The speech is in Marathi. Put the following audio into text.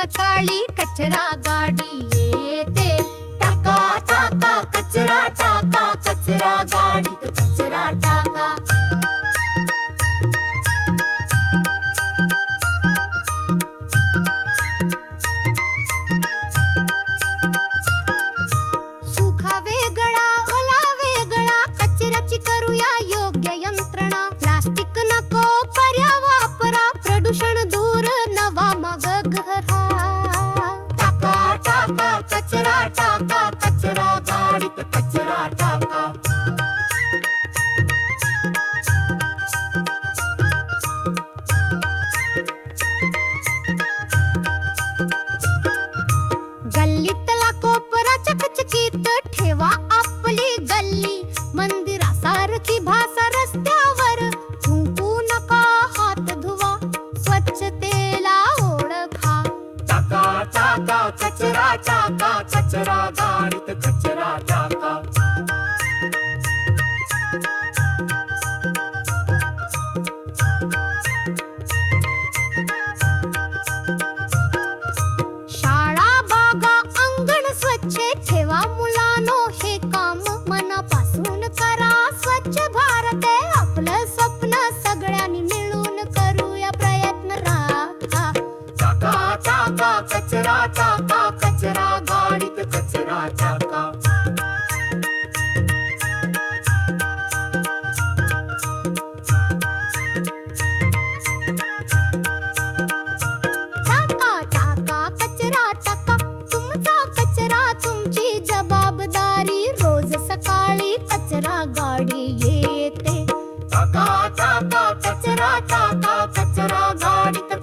सकाळी कचरा गाडी येते, टाका टाका कचरा टाका, कचरा गाडीत कचरा टाका. सुखा वेगळा ओला वेगळा, कचऱ्याची करूया योग्य यंत्रणा. प्लास्टिक नको पर्या वापरा, प्रदूषण दूर नवा मग घरा. टाका टाका कचरा टाका, कचरा गाडीत कचरा टाका. गल्लीतला कोपरा चकचकीत ठेवा आपली गल्ली. मंदिरासारखी भासा रस्त्यावर, थुंकू नका हात धुवा, स्वच्छतेला ओळखा. टाका टाका कचरा टाका, कचरा गाडीत कचरा टाका. शाळा बागा अंगण स्वच्छ ठेवा मुलांनो, हे काम मनापासून करा. स्वच्छ भारत आहे आपलं स्वप्न, सगळ्यांनी मिळून करूया प्रयत्न. राखा टाका टाका कचरा टाका, कचरा गाडीत कचरा टाका. टाका टाका कचरा टाका, तुमचा कचरा तुमची जबाबदारी. रोज सकाळी कचरा गाडी येते, टाका टाका कचरा टाका, कचरा गाडीत